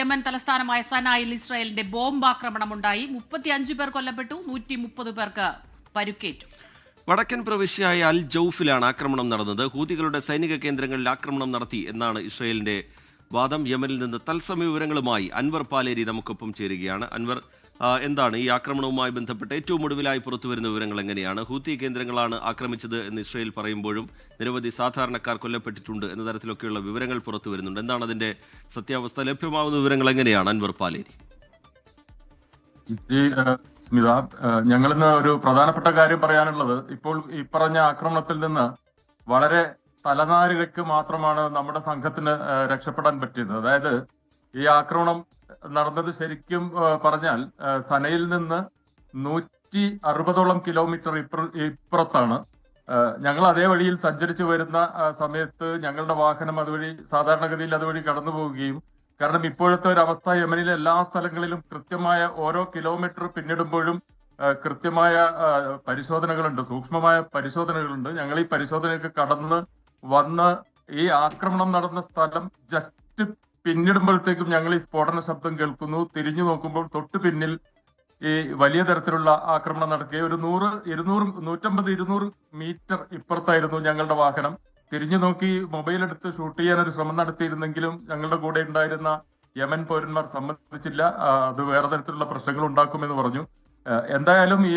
Yemen തലസ്ഥാനമായ സനായിൽ ഇസ്രായേലിന്റെ ബോംബാക്രമണമുണ്ടായി. 35 പേർ കൊല്ലപ്പെട്ടു, 130 പേർക്ക് പരുക്കേറ്റു. വടക്കൻ പ്രവിശ്യയായ അൽ ജൌഫിലാണ് ആക്രമണം നടന്നത്. ഹൂതികളുടെ സൈനിക കേന്ദ്രങ്ങളിൽ ആക്രമണം നടത്തി എന്നാണ് ഇസ്രായേലിന്റെ വാദം. യമനിൽ നിന്ന് തത്സമയ വിവരങ്ങളുമായി അൻവർ പാലേരി നമുക്കൊപ്പം ചേരുകയാണ്. അൻവർ, എന്താണ് ഈ ആക്രമണവുമായി ബന്ധപ്പെട്ട് ഏറ്റവും ഒടുവിലായി പുറത്തുവരുന്ന വിവരങ്ങൾ എങ്ങനെയാണ്? ഹൂതി കേന്ദ്രങ്ങളാണ് ആക്രമിച്ചത് എന്ന് ഇസ്രായേൽ പറയുമ്പോഴും നിരവധി സാധാരണക്കാർ കൊല്ലപ്പെട്ടിട്ടുണ്ട് എന്ന തരത്തിലൊക്കെയുള്ള വിവരങ്ങൾ പുറത്തു വരുന്നുണ്ട്. എന്താണ് അതിന്റെ സത്യാവസ്ഥ? ലഭ്യമാവുന്ന വിവരങ്ങൾ എങ്ങനെയാണ് അൻവർ പാലേരി? സ്മിത, ഞങ്ങളിന്ന് ഒരു പ്രധാനപ്പെട്ട കാര്യം പറയാനുള്ളത്, ഇപ്പോൾ ഈ പറഞ്ഞ ആക്രമണത്തിൽ നിന്ന് വളരെ തലനാരിഴയ്ക്ക് മാത്രമാണ് നമ്മുടെ സംഘത്തിന് രക്ഷപ്പെടാൻ പറ്റിയത്. അതായത് ഈ ആക്രമണം നടന്നത് ശരിക്കും പറഞ്ഞാൽ സനയിൽ നിന്ന് 160ഓളം കിലോമീറ്റർ ഇപ്പുറത്താണ്. ഞങ്ങൾ അതേ വഴിയിൽ സഞ്ചരിച്ചു വരുന്ന സമയത്ത് ഞങ്ങളുടെ വാഹനം അതുവഴി സാധാരണഗതിയിൽ അതുവഴി കടന്നു പോവുകയും, കാരണം ഇപ്പോഴത്തെ ഒരു അവസ്ഥ യമനിലെ എല്ലാ സ്ഥലങ്ങളിലും കൃത്യമായ ഓരോ കിലോമീറ്റർ പിന്നിടുമ്പോഴും കൃത്യമായ പരിശോധനകളുണ്ട്, സൂക്ഷ്മമായ പരിശോധനകളുണ്ട്. ഞങ്ങൾ ഈ പരിശോധനയൊക്കെ കടന്ന് വന്ന് ഈ ആക്രമണം നടന്ന സ്ഥലം ജസ്റ്റ് പിന്നിടുമ്പോഴത്തേക്കും ഞങ്ങൾ ഈ സ്ഫോടന ശബ്ദം കേൾക്കുന്നു. തിരിഞ്ഞു നോക്കുമ്പോൾ തൊട്ട് പിന്നിൽ ഈ വലിയ തരത്തിലുള്ള ആക്രമണം നടക്കുകയും ഒരു 150-200 മീറ്റർ ഇപ്പുറത്തായിരുന്നു ഞങ്ങളുടെ വാഹനം. തിരിഞ്ഞു നോക്കി മൊബൈൽ എടുത്ത് ഷൂട്ട് ചെയ്യാൻ ഒരു ശ്രമം നടത്തിയിരുന്നെങ്കിലും ഞങ്ങളുടെ കൂടെ ഉണ്ടായിരുന്ന യമൻ പൗരന്മാർ സമ്മതിച്ചില്ല. അത് വേറെ തരത്തിലുള്ള പ്രശ്നങ്ങൾ ഉണ്ടാക്കുമെന്ന് പറഞ്ഞു. എന്തായാലും ഈ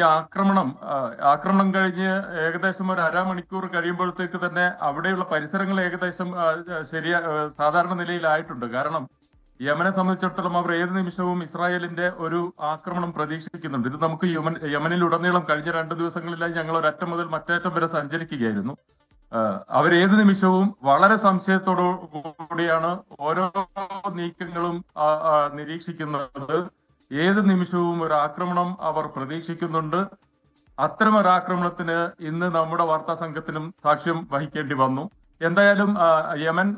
ആക്രമണം കഴിഞ്ഞ് ഏകദേശം ഒരു അരമണിക്കൂർ കഴിയുമ്പോഴത്തേക്ക് തന്നെ അവിടെയുള്ള പരിസരങ്ങൾ ഏകദേശം സാധാരണ നിലയിലായിട്ടുണ്ട്. കാരണം യമനെ സംബന്ധിച്ചിടത്തോളം അവർ ഏത് നിമിഷവും ഇസ്രായേലിന്റെ ഒരു ആക്രമണം പ്രതീക്ഷിക്കുന്നുണ്ട്. ഇത് നമുക്ക് യമനിലുടനീളം കഴിഞ്ഞ 2 ദിവസങ്ങളിലായി ഞങ്ങൾ ഒരറ്റം മുതൽ മറ്റേറ്റം വരെ സഞ്ചരിക്കുകയായിരുന്നു. അവരേത് നിമിഷവും വളരെ സംശയത്തോടു കൂടിയാണ് ഓരോ നീക്കങ്ങളും നിരീക്ഷിക്കുന്നത്. ഏത് നിമിഷവും ഒരു ആക്രമണം അവർ പ്രതീക്ഷിക്കുന്നുണ്ട്. അത്തരം ഒരു ആക്രമണത്തിന് ഇന്ന് നമ്മുടെ വാർത്താ സംഘത്തിനും സാക്ഷ്യം വഹിക്കേണ്ടി വന്നു. എന്തായാലും യമൻ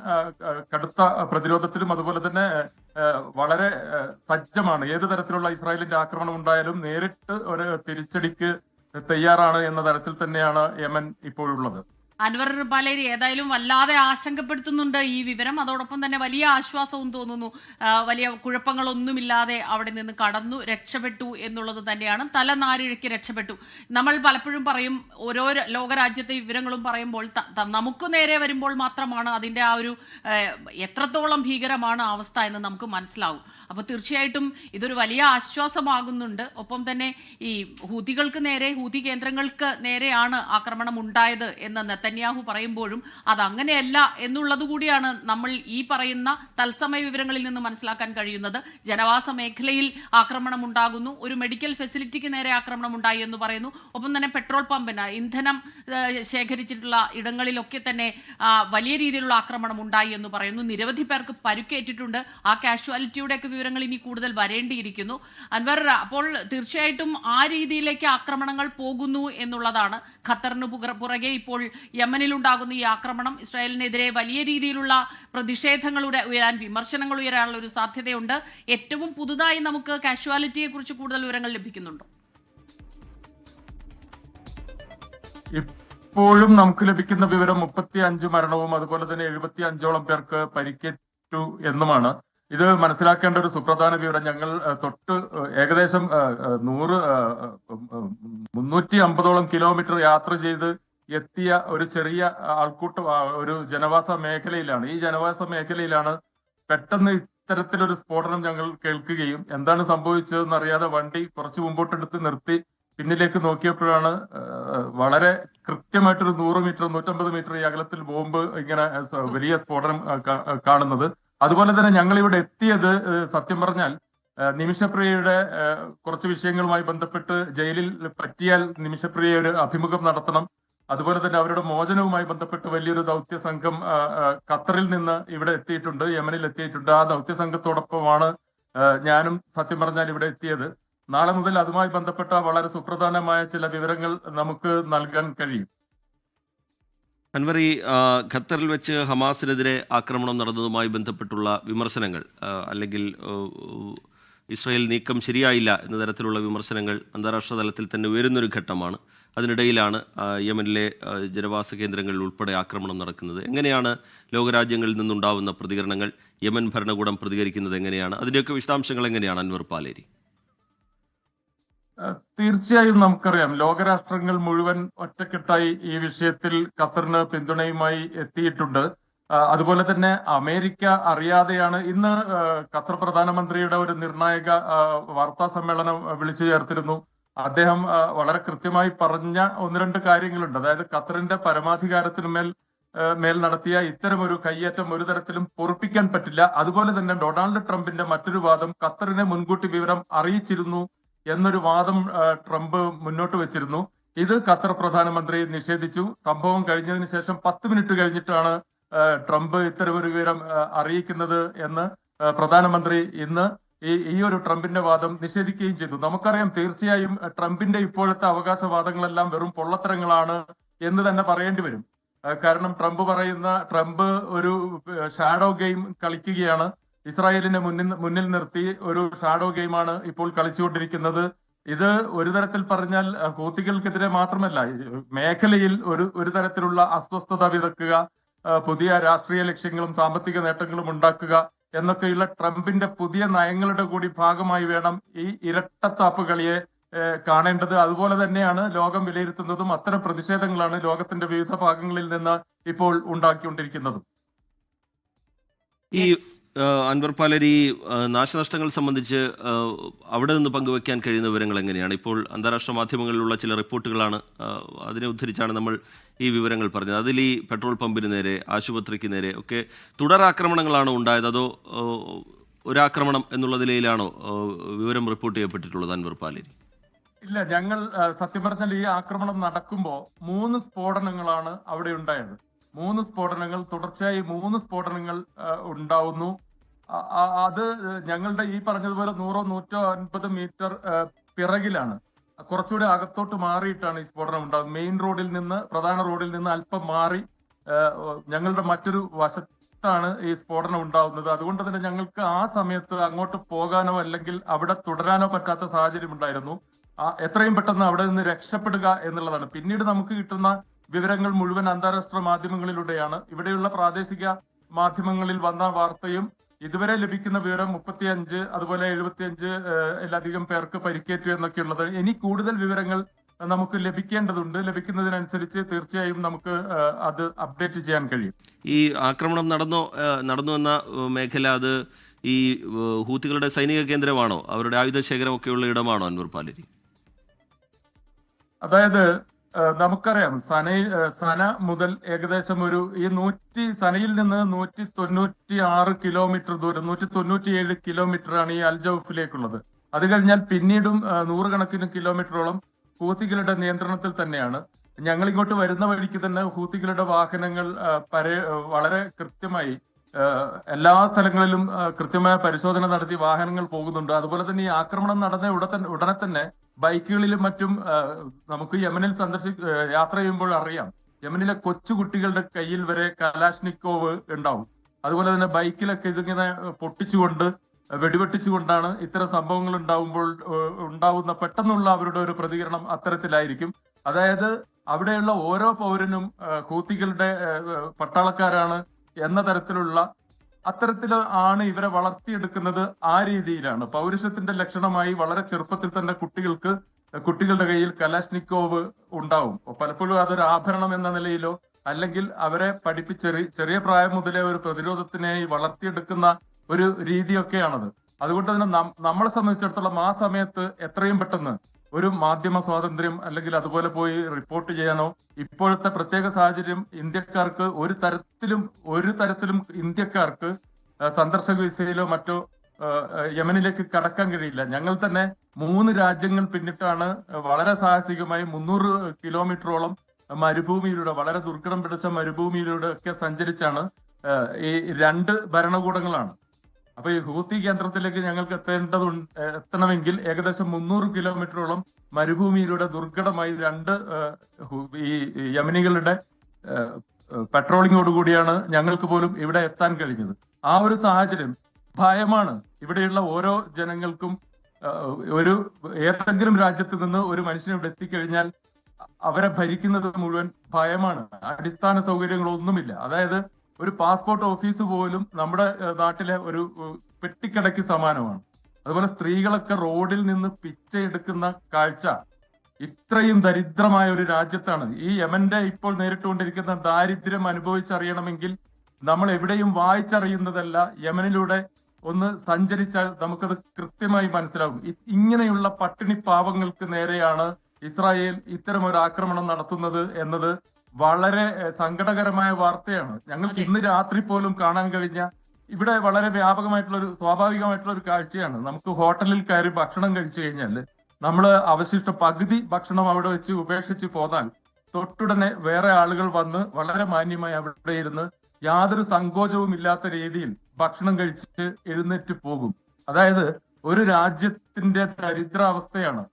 കടുത്ത പ്രതിരോധത്തിലും അതുപോലെ തന്നെ വളരെ സജ്ജമാണ്. ഏത് തരത്തിലുള്ള ഇസ്രായേലിന്റെ ആക്രമണം ഉണ്ടായാലും നേരിട്ട് ഒരു തിരിച്ചടിക്ക് തയ്യാറാണ് എന്ന തരത്തിൽ തന്നെയാണ് യമൻ ഇപ്പോഴുള്ളത്. അൻവർ പാലേരി, ഏതായാലും വല്ലാതെ ആശങ്കപ്പെടുത്തുന്നുണ്ട് ഈ വിവരം. അതോടൊപ്പം തന്നെ വലിയ ആശ്വാസവും തോന്നുന്നു. വലിയ കുഴപ്പങ്ങളൊന്നുമില്ലാതെ അവിടെ നിന്ന് കടന്നു രക്ഷപ്പെട്ടു എന്നുള്ളത് തന്നെയാണ്. തലനാരിഴയ്ക്ക് രക്ഷപ്പെട്ടു. നമ്മൾ പലപ്പോഴും പറയും, ഓരോ ലോകരാജ്യത്തെ വിവരങ്ങളും പറയുമ്പോൾ നമുക്ക് നേരെ വരുമ്പോൾ മാത്രമാണ് അതിൻ്റെ ആ ഒരു എത്രത്തോളം ഭീകരമാണ് അവസ്ഥ എന്ന് നമുക്ക് മനസ്സിലാവും. അപ്പോൾ തീർച്ചയായിട്ടും ഇതൊരു വലിയ ആശ്വാസമാകുന്നുണ്ട്. ഒപ്പം തന്നെ ഈ ഹൂതി കേന്ദ്രങ്ങൾക്ക് നേരെയാണ് ആക്രമണം ഉണ്ടായത് എന്ന് നെതന്യാഹു പറയുമ്പോഴും അതങ്ങനെയല്ല എന്നുള്ളത് കൂടിയാണ് നമ്മൾ ഈ പറയുന്ന തത്സമയ വിവരങ്ങളിൽ നിന്ന് മനസ്സിലാക്കാൻ കഴിയുന്നത്. ജനവാസ മേഖലയിൽ ആക്രമണം ഉണ്ടാകുന്നു, ഒരു മെഡിക്കൽ ഫെസിലിറ്റിക്ക് നേരെ ആക്രമണം ഉണ്ടായി എന്ന് പറയുന്നു. ഒപ്പം തന്നെ പെട്രോൾ പമ്പിന് ഇന്ധനം ശേഖരിച്ചിട്ടുള്ള ഇടങ്ങളിലൊക്കെ തന്നെ വലിയ രീതിയിലുള്ള ആക്രമണം ഉണ്ടായി എന്ന് പറയുന്നു. നിരവധി പേർക്ക് പരുക്കേറ്റിട്ടുണ്ട്. ആ കാഷ്വാലിറ്റിയുടെയൊക്കെ വിവരങ്ങൾ ഇനി കൂടുതൽ വരേണ്ടിയിരിക്കുന്നു. അൻവർ, അപ്പോൾ തീർച്ചയായിട്ടും ആ രീതിയിലേക്ക് ആക്രമണങ്ങൾ പോകുന്നു എന്നുള്ളതാണ്. ഖത്തറിന് പുറകെ ഇപ്പോൾ യമനിലുണ്ടാകുന്ന ഈ ആക്രമണം ഇസ്രായേലിനെതിരെ വലിയ രീതിയിലുള്ള പ്രതിഷേധങ്ങൾ ഉയരാൻ, വിമർശനങ്ങൾ ഉയരാനുള്ള ഒരു സാധ്യതയുണ്ട്. ഏറ്റവും പുതുതായി നമുക്ക് കാഷ്വാലിറ്റിയെ കുറിച്ച് കൂടുതൽ വിവരങ്ങൾ ലഭിക്കുന്നുണ്ടോ? ഇപ്പോഴും നമുക്ക് ലഭിക്കുന്ന വിവരം 35 മരണവും അതുപോലെ തന്നെ 75ഓളം പേർക്ക് പരിക്കേറ്റു എന്നുമാണ്. ഇത് മനസ്സിലാക്കേണ്ട ഒരു സുപ്രധാന വിവരം, ഞങ്ങൾ ഏകദേശം 350ഓളം കിലോമീറ്റർ യാത്ര ചെയ്ത് എത്തിയ ഒരു ചെറിയ ആൾക്കൂട്ടം ഒരു ജനവാസ മേഖലയിലാണ്. ഈ ജനവാസ മേഖലയിലാണ് പെട്ടെന്ന് ഇത്തരത്തിലൊരു സ്ഫോടനം ഞങ്ങൾ കേൾക്കുകയും എന്താണ് സംഭവിച്ചതെന്ന് അറിയാതെ വണ്ടി കുറച്ച് മുമ്പോട്ടെടുത്ത് നിർത്തി പിന്നിലേക്ക് നോക്കിയപ്പോഴാണ് വളരെ കൃത്യമായിട്ടൊരു 100 മീറ്റർ 150 മീറ്റർ ഈ അകലത്തിൽ ബോംബ് ഇങ്ങനെ വലിയ സ്ഫോടനം കാണുന്നത്. അതുപോലെ തന്നെ ഞങ്ങൾ ഇവിടെ എത്തിയത് സത്യം പറഞ്ഞാൽ നിമിഷപ്രിയയുടെ കുറച്ച് വിഷയങ്ങളുമായി ബന്ധപ്പെട്ട് ജയിലിൽ പറ്റിയാൽ നിമിഷപ്രിയ ഒരു അഭിമുഖം നടത്തണം. അതുപോലെ തന്നെ അവരുടെ മോചനവുമായി ബന്ധപ്പെട്ട് വലിയൊരു ദൗത്യ സംഘം ഖത്തറിൽ നിന്ന് ഇവിടെ എത്തിയിട്ടുണ്ട്, യമനിൽ എത്തിയിട്ടുണ്ട്. ആ ദൗത്യ സംഘത്തോടൊപ്പമാണ് ഞാനും സത്യം പറഞ്ഞാൽ ഇവിടെ എത്തിയത്. നാളെ മുതൽ അതുമായി ബന്ധപ്പെട്ട വളരെ സുപ്രധാനമായ ചില വിവരങ്ങൾ നമുക്ക് നൽകാൻ കഴിയും. അൻവർ, ഈ ഖത്തറിൽ വെച്ച് ഹമാസിനെതിരെ ആക്രമണം നടന്നതുമായി ബന്ധപ്പെട്ടുള്ള വിമർശനങ്ങൾ, അല്ലെങ്കിൽ ഇസ്രായേൽ നീക്കം ശരിയായില്ല എന്ന തരത്തിലുള്ള വിമർശനങ്ങൾ അന്താരാഷ്ട്ര തലത്തിൽ തന്നെ ഉയരുന്നൊരു ഘട്ടമാണ്. അതിനിടയിലാണ് യമനിലെ ജനവാസ കേന്ദ്രങ്ങളിൽ ഉൾപ്പെടെ ആക്രമണം നടക്കുന്നത്. എങ്ങനെയാണ് ലോകരാജ്യങ്ങളിൽ നിന്നുണ്ടാവുന്ന പ്രതികരണങ്ങൾ? യമൻ ഭരണകൂടം പ്രതികരിക്കുന്നത് എങ്ങനെയാണ്? അതിൻ്റെയൊക്കെ വിശദാംശങ്ങൾ എങ്ങനെയാണ് അൻവർ പാലേരി? തീർച്ചയായും നമുക്കറിയാം, ലോകരാഷ്ട്രങ്ങൾ മുഴുവൻ ഒറ്റക്കെട്ടായി ഈ വിഷയത്തിൽ ഖത്തറിന് പിന്തുണയുമായി എത്തിയിട്ടുണ്ട്. അതുപോലെ തന്നെ അമേരിക്ക അറിയാതെയാണ് ഇന്ന് ഖത്തർ പ്രധാനമന്ത്രിയുടെ ഒരു നിർണായക വാർത്താ സമ്മേളനം വിളിച്ചു ചേർത്തിരുന്നു. അദ്ദേഹം വളരെ കൃത്യമായി പറഞ്ഞ ഒന്ന് രണ്ട് കാര്യങ്ങളുണ്ട്. അതായത് ഖത്തറിന്റെ പരമാധികാരത്തിനു മേൽ നടത്തിയ ഇത്തരം ഒരു കയ്യേറ്റം ഒരു തരത്തിലും പൊറുപ്പിക്കാൻ പറ്റില്ല. അതുപോലെ തന്നെ ഡൊണാൾഡ് ട്രംപിന്റെ മറ്റൊരു വാദം, ഖത്തറിനെ മുൻകൂട്ടി വിവരം അറിയിച്ചിരുന്നു എന്നൊരു വാദം ട്രംപ് മുന്നോട്ട് വെച്ചിരുന്നു. ഇത് ഖത്തർ പ്രധാനമന്ത്രി നിഷേധിച്ചു. സംഭവം കഴിഞ്ഞതിന് ശേഷം 10 മിനിറ്റ് കഴിഞ്ഞിട്ടാണ് ട്രംപ് ഇത്തരമൊരു വിവരം അറിയിക്കുന്നത് എന്ന് പ്രധാനമന്ത്രി ഇന്ന് ഈ ഒരു ട്രംപിന്റെ വാദം നിഷേധിക്കുകയും ചെയ്തു. നമുക്കറിയാം, തീർച്ചയായും ട്രംപിന്റെ ഇപ്പോഴത്തെ അവകാശവാദങ്ങളെല്ലാം വെറും പൊള്ളത്തരങ്ങളാണ് എന്ന് തന്നെ പറയേണ്ടി വരും. കാരണം ട്രംപ് ഒരു ഷാഡോ ഗെയിം കളിക്കുകയാണ്. ഇസ്രായേലിനെ മുന്നിൽ നിർത്തി ഒരു ഷാഡോ ഗെയിമാണ് ഇപ്പോൾ കളിച്ചുകൊണ്ടിരിക്കുന്നത്. ഇത് ഒരു തരത്തിൽ പറഞ്ഞാൽ ഹൂത്തികൾക്കെതിരെ മാത്രമല്ല, മേഖലയിൽ ഒരു തരത്തിലുള്ള അസ്വസ്ഥത വിതക്കുക, പുതിയ രാഷ്ട്രീയ ലക്ഷ്യങ്ങളും സാമ്പത്തിക നേട്ടങ്ങളും ഉണ്ടാക്കുക എന്നൊക്കെയുള്ള ട്രംപിന്റെ പുതിയ നയങ്ങളുടെ കൂടി ഭാഗമായി വേണം ഈ ഇരട്ടത്താപ്പ് കളിയെ കാണേണ്ടത്. അതുപോലെ തന്നെയാണ് ലോകം വിലയിരുത്തുന്നതും. അത്തരം പ്രതിഷേധങ്ങളാണ് ലോകത്തിന്റെ വിവിധ ഭാഗങ്ങളിൽ നിന്ന് ഇപ്പോൾ ഉണ്ടാക്കിക്കൊണ്ടിരിക്കുന്നതും. ഈ അൻവർ പാലേരി, നാശനഷ്ടങ്ങൾ സംബന്ധിച്ച് അവിടെ നിന്ന് പങ്കുവയ്ക്കാൻ കഴിയുന്ന വിവരങ്ങൾ എങ്ങനെയാണ്? ഇപ്പോൾ അന്താരാഷ്ട്ര മാധ്യമങ്ങളിലുള്ള ചില റിപ്പോർട്ടുകളാണ്, അതിനെ ഉദ്ധരിച്ചാണ് നമ്മൾ ഈ വിവരങ്ങൾ പറഞ്ഞത്. അതിൽ ഈ പെട്രോൾ പമ്പിന് നേരെ, ആശുപത്രിക്ക് നേരെ ഒക്കെ തുടരാക്രമണങ്ങളാണോ ഉണ്ടായത്, അതോ ഒരാക്രമണം എന്നുള്ള നിലയിലാണോ വിവരം റിപ്പോർട്ട് ചെയ്യപ്പെട്ടിട്ടുള്ളത് അൻവർ പാലേരി? ഇല്ല, ഞങ്ങൾ സത്യം പറഞ്ഞാൽ ഈ ആക്രമണം നടക്കുമ്പോൾ 3 സ്ഫോടനങ്ങളാണ് അവിടെ ഉണ്ടായത്. 3 സ്ഫോടനങ്ങൾ, തുടർച്ചയായി 3 സ്ഫോടനങ്ങൾ ഉണ്ടാവുന്നു. അത് ഞങ്ങളുടെ ഈ പറഞ്ഞതുപോലെ 100-150 മീറ്റർ പിറകിലാണ്, കുറച്ചുകൂടി അകത്തോട്ട് മാറിയിട്ടാണ് ഈ സ്ഫോടനം ഉണ്ടാകുന്നത്. പ്രധാന റോഡിൽ നിന്ന് അല്പം മാറി ഞങ്ങളുടെ മറ്റൊരു വശത്താണ് ഈ സ്ഫോടനം ഉണ്ടാകുന്നത്. അതുകൊണ്ട് തന്നെ ഞങ്ങൾക്ക് ആ സമയത്ത് അങ്ങോട്ട് പോകാനോ അല്ലെങ്കിൽ അവിടെ തുടരാനോ പറ്റാത്ത സാഹചര്യം ഉണ്ടായിരുന്നു. എത്രയും പെട്ടെന്ന് അവിടെ നിന്ന് രക്ഷപ്പെടുക എന്നുള്ളതാണ്. പിന്നീട് നമുക്ക് കിട്ടുന്ന വിവരങ്ങൾ മുഴുവൻ അന്താരാഷ്ട്ര മാധ്യമങ്ങളിലൂടെയാണ്. ഇവിടെയുള്ള പ്രാദേശിക മാധ്യമങ്ങളിൽ വന്ന വാർത്തയും ഇതുവരെ ലഭിക്കുന്ന വിവരം 35, അതുപോലെ 75 പേർക്ക് പരിക്കേറ്റു എന്നൊക്കെയുള്ളത്. ഇനി കൂടുതൽ വിവരങ്ങൾ നമുക്ക് ലഭിക്കേണ്ടതുണ്ട്. ലഭിക്കുന്നതിനനുസരിച്ച് തീർച്ചയായും നമുക്ക് അത് അപ്ഡേറ്റ് ചെയ്യാൻ കഴിയും. ഈ ആക്രമണം നടന്നു എന്ന മേഖല, അത് ഈ ഹൂത്തികളുടെ സൈനിക കേന്ദ്രമാണോ, അവരുടെ ആയുധശേഖരമൊക്കെയുള്ള ഇടമാണോ അൻവർ പാലേരി? അതായത് നമുക്കറിയാം, സന മുതൽ ഏകദേശം സനയിൽ നിന്ന് 196 കിലോമീറ്റർ ദൂരം, 197 കിലോമീറ്റർ ആണ് ഈ അൽ ജൗഫിലേക്കുള്ളത്. അത് കഴിഞ്ഞാൽ പിന്നീടും 100 കണക്കിന് കിലോമീറ്ററോളം ഹൂത്തികളുടെ നിയന്ത്രണത്തിൽ തന്നെയാണ്. ഞങ്ങൾ ഇങ്ങോട്ട് വരുന്ന വഴിക്ക് തന്നെ ഹൂത്തികളുടെ വാഹനങ്ങൾ വളരെ കൃത്യമായി എല്ലാ സ്ഥലങ്ങളിലും കൃത്യമായ പരിശോധന നടത്തി വാഹനങ്ങൾ പോകുന്നുണ്ട്. അതുപോലെ തന്നെ ഈ ആക്രമണം നടന്ന ഉടനെ തന്നെ ബൈക്കുകളിലും മറ്റും നമുക്ക് യമനിൽ യാത്ര ചെയ്യുമ്പോൾ അറിയാം, യമനിലെ കൊച്ചുകുട്ടികളുടെ കയ്യിൽ വരെ കലാഷ്നിക്കോവ് ഉണ്ടാവും. അതുപോലെ തന്നെ ബൈക്കിലൊക്കെ ഇതിങ്ങനെ വെടിവെട്ടിച്ചുകൊണ്ടാണ് ഇത്തരം സംഭവങ്ങൾ ഉണ്ടാവുന്ന പെട്ടെന്നുള്ള അവരുടെ ഒരു പ്രതികരണം അത്തരത്തിലായിരിക്കും. അതായത് അവിടെയുള്ള ഓരോ പൗരനും ഹൂത്തികളുടെ പട്ടാളക്കാരാണ് എന്ന തരത്തിലുള്ള ആണ് ഇവരെ വളർത്തിയെടുക്കുന്നത്. ആ രീതിയിലാണ് പൗരുഷത്തിന്റെ ലക്ഷണമായി വളരെ ചെറുപ്പത്തിൽ തന്നെ കുട്ടികളുടെ കയ്യിൽ കലാഷ്നിക്കോവ് ഉണ്ടാവും. പലപ്പോഴും അതൊരു ആഭരണം എന്ന നിലയിലോ അല്ലെങ്കിൽ അവരെ ചെറിയ പ്രായം മുതലേ ഒരു പ്രതിരോധത്തിനായി വളർത്തിയെടുക്കുന്ന ഒരു രീതിയൊക്കെയാണത്. അതുകൊണ്ട് തന്നെ നമ്മളെ സംബന്ധിച്ചിടത്തോളം ആ സമയത്ത് എത്രയും പെട്ടെന്ന് ഒരു മാധ്യമ സ്വാതന്ത്ര്യം അല്ലെങ്കിൽ അതുപോലെ പോയി റിപ്പോർട്ട് ചെയ്യാനോ, ഇപ്പോഴത്തെ പ്രത്യേക സാഹചര്യം ഇന്ത്യക്കാർക്ക് ഒരു തരത്തിലും ഇന്ത്യക്കാർക്ക് സന്ദർശക വിസയിലോ മറ്റോ യമനിലേക്ക് കടക്കാൻ കഴിയില്ല. ഞങ്ങൾ തന്നെ 3 രാജ്യങ്ങൾ പിന്നിട്ടാണ് വളരെ സാഹസികമായി 300 കിലോമീറ്ററോളം മരുഭൂമിയിലൂടെ, വളരെ ദുർഘടം പിടിച്ച മരുഭൂമിയിലൂടെ ഒക്കെ സഞ്ചരിച്ചാണ്. ഈ 2 ഭരണകൂടങ്ങളാണ്. അപ്പൊ ഈ ഹൂത്തി കേന്ദ്രത്തിലേക്ക് ഞങ്ങൾക്ക് എത്തണമെങ്കിൽ ഏകദേശം 300 കിലോമീറ്ററോളം മരുഭൂമിയിലൂടെ ദുർഘടമായി 2 ഈ യമനികളുടെ പെട്രോളിങ്ങോടുകൂടിയാണ് ഞങ്ങൾക്ക് പോലും ഇവിടെ എത്താൻ കഴിഞ്ഞത്. ആ ഒരു സാഹചര്യം ഭയമാണ്. ഇവിടെയുള്ള ഓരോ ജനങ്ങൾക്കും ഏതെങ്കിലും രാജ്യത്ത് നിന്ന് ഒരു മനുഷ്യനെ ഇവിടെ എത്തിക്കഴിഞ്ഞാൽ അവരെ ഭരിക്കുന്നത് മുഴുവൻ ഭയമാണ്. അടിസ്ഥാന സൗകര്യങ്ങളൊന്നുമില്ല. അതായത് ഒരു പാസ്പോർട്ട് ഓഫീസ് പോലും നമ്മുടെ നാട്ടിലെ ഒരു പെട്ടിക്കടയ്ക്ക് സമാനമാണ്. അതുപോലെ സ്ത്രീകളൊക്കെ റോഡിൽ നിന്ന് പിച്ചയെടുക്കുന്ന കാഴ്ച. ഇത്രയും ദരിദ്രമായ ഒരു രാജ്യത്താണ് ഈ യമന്റെ ഇപ്പോൾ നേരിട്ടുകൊണ്ടിരിക്കുന്ന ദാരിദ്ര്യം അനുഭവിച്ചറിയണമെങ്കിൽ നമ്മൾ എവിടെയും വായിച്ചറിയുന്നതല്ല, യമനിലൂടെ ഒന്ന് സഞ്ചരിച്ചാൽ നമുക്കത് കൃത്യമായി മനസ്സിലാകും. ഇങ്ങനെയുള്ള പട്ടിണി പാവങ്ങൾക്ക് നേരെയാണ് ഇസ്രായേൽ ഇത്തരം ഒരു ആക്രമണം നടത്തുന്നത് എന്നത് വളരെ സങ്കടകരമായ വാർത്തയാണ്. ഞങ്ങൾക്ക് ഇന്ന് രാത്രി പോലും കാണാൻ കഴിഞ്ഞ ഇവിടെ വളരെ സ്വാഭാവികമായിട്ടുള്ള ഒരു കാഴ്ചയാണ്. നമുക്ക് ഹോട്ടലിൽ കയറി ഭക്ഷണം കഴിച്ചു കഴിഞ്ഞാൽ നമ്മള് അവശിഷ്ട പകുതി ഭക്ഷണം അവിടെ വെച്ച് ഉപേക്ഷിച്ച് പോന്നാൽ തൊട്ടുടനെ വേറെ ആളുകൾ വന്ന് വളരെ മാന്യമായി അവിടെ ഇരുന്ന് യാതൊരു സങ്കോചവും ഇല്ലാത്ത രീതിയിൽ ഭക്ഷണം കഴിച്ച് എഴുന്നേറ്റ് പോകും. അതായത് ഒരു രാജ്യത്തിന്റെ ദരിദ്രാവസ്ഥയാണ്.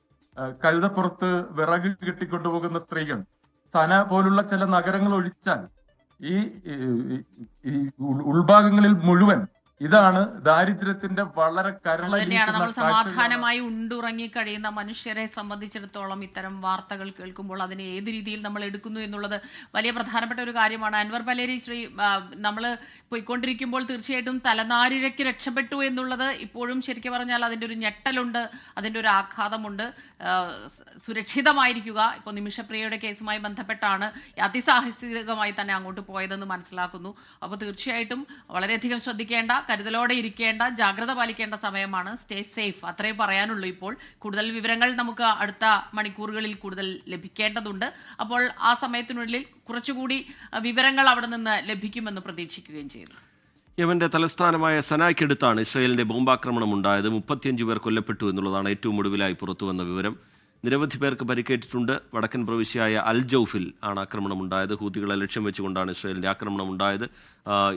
കഴുതപ്പുറത്ത് വിറക് കിട്ടിക്കൊണ്ടുപോകുന്ന സ്ത്രീകൾ. സന പോലുള്ള ചില നഗരങ്ങൾ ഒഴിച്ചാൽ ഈ ഉൾഭാഗങ്ങളിൽ മുഴുവൻ ഇതാണ് ദാരിദ്ര്യത്തിന്റെ വളരെ തന്നെയാണ്. നമ്മൾ സമാധാനമായി ഉണ്ടുറങ്ങി കഴിയുന്ന മനുഷ്യരെ സംബന്ധിച്ചിടത്തോളം ഇത്തരം വാർത്തകൾ കേൾക്കുമ്പോൾ അതിനെ ഏത് രീതിയിൽ നമ്മൾ എടുക്കുന്നു എന്നുള്ളത് വലിയ പ്രധാനപ്പെട്ട ഒരു കാര്യമാണ്. അൻവർ പലേരി, നമ്മൾ പോയിക്കൊണ്ടിരിക്കുമ്പോൾ തീർച്ചയായിട്ടും തലനാരിഴയ്ക്ക് രക്ഷപ്പെട്ടു എന്നുള്ളത് ഇപ്പോഴും ശരിക്കും പറഞ്ഞാൽ അതിൻ്റെ ഒരു ഞെട്ടലുണ്ട്, അതിൻ്റെ ഒരു ആഘാതമുണ്ട്. സുരക്ഷിതമായിരിക്കുക. ഇപ്പോൾ നിമിഷപ്രിയയുടെ കേസുമായി ബന്ധപ്പെട്ടാണ് അതിസാഹസികമായി തന്നെ അങ്ങോട്ട് പോയതെന്ന് മനസ്സിലാക്കുന്നു. അപ്പോൾ തീർച്ചയായിട്ടും വളരെയധികം ശ്രദ്ധിക്കേണ്ട, കരുതലോടെ ഇരിക്കേണ്ട, ജാഗ്രത പാലിക്കേണ്ട സമയമാണ്. സ്റ്റേ സേഫ്, അത്രയും പറയാനുള്ളൂ. ഇപ്പോൾ കൂടുതൽ വിവരങ്ങൾ നമുക്ക് അടുത്ത മണിക്കൂറുകളിൽ കൂടുതൽ ലഭിക്കേണ്ടതുണ്ട്. അപ്പോൾ ആ സമയത്തിനുള്ളിൽ കുറച്ചുകൂടി വിവരങ്ങൾ അവിടെ നിന്ന് ലഭിക്കുമെന്ന് പ്രതീക്ഷിക്കുകയും ചെയ്യുന്നു. യമന്റെ തലസ്ഥാനമായ സനായ്ക്കടുത്താണ് ഇസ്രായേലിന്റെ ബോംബാക്രമണം ഉണ്ടായത്. 35 പേർ കൊല്ലപ്പെട്ടു എന്നുള്ളതാണ് ഏറ്റവും ഒടുവിലായി പുറത്തുവന്ന വിവരം. നിരവധി പേർക്ക് പരിക്കേറ്റിട്ടുണ്ട്. വടക്കൻ പ്രവിശ്യയായ അൽ ജൗഫിൽ ആണ് ആക്രമണം ഉണ്ടായത്. ഹൂതികളെ ലക്ഷ്യം വെച്ചുകൊണ്ടാണ് ഇസ്രായേലിന്റെ ആക്രമണം ഉണ്ടായത്.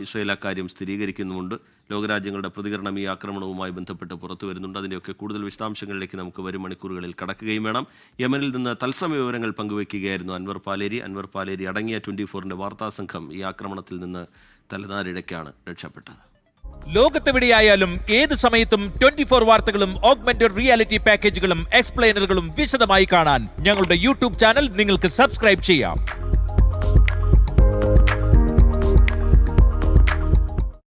ഇസ്രായേൽ അക്കാര്യം സ്ഥിരീകരിക്കുന്നുമുണ്ട്. ലോകരാജ്യങ്ങളുടെ പ്രതികരണം ഈ ആക്രമണവുമായി ബന്ധപ്പെട്ട് പുറത്തു വരുന്നുണ്ട്. അതിൻ്റെയൊക്കെ കൂടുതൽ വിശദാംശങ്ങളിലേക്ക് നമുക്ക് വരും മണിക്കൂറുകളിൽ കടക്കുകയും വേണം. യമനിൽ നിന്ന് തത്സമയ വിവരങ്ങൾ പങ്കുവയ്ക്കുകയായിരുന്നു അൻവർ പാലേരി. അൻവർ പാലേരി അടങ്ങിയ 24-ന്റെ വാർത്താസംഘം ഈ ആക്രമണത്തിൽ നിന്ന് തലനാരിഴയ്ക്കാണ് രക്ഷപ്പെട്ടത്. ലോകത്തെവിടെയായാലും ഏത് സമയത്തും 24 വാർത്തകളും ഓഗ്മെന്റഡ് റിയാലിറ്റി പാക്കേജുകളും എക്സ്പ്ലെയിനറുകളും വിശദമായി കാണാൻ ഞങ്ങളുടെ യൂട്യൂബ് ചാനൽ നിങ്ങൾക്ക് സബ്സ്ക്രൈബ് ചെയ്യാം.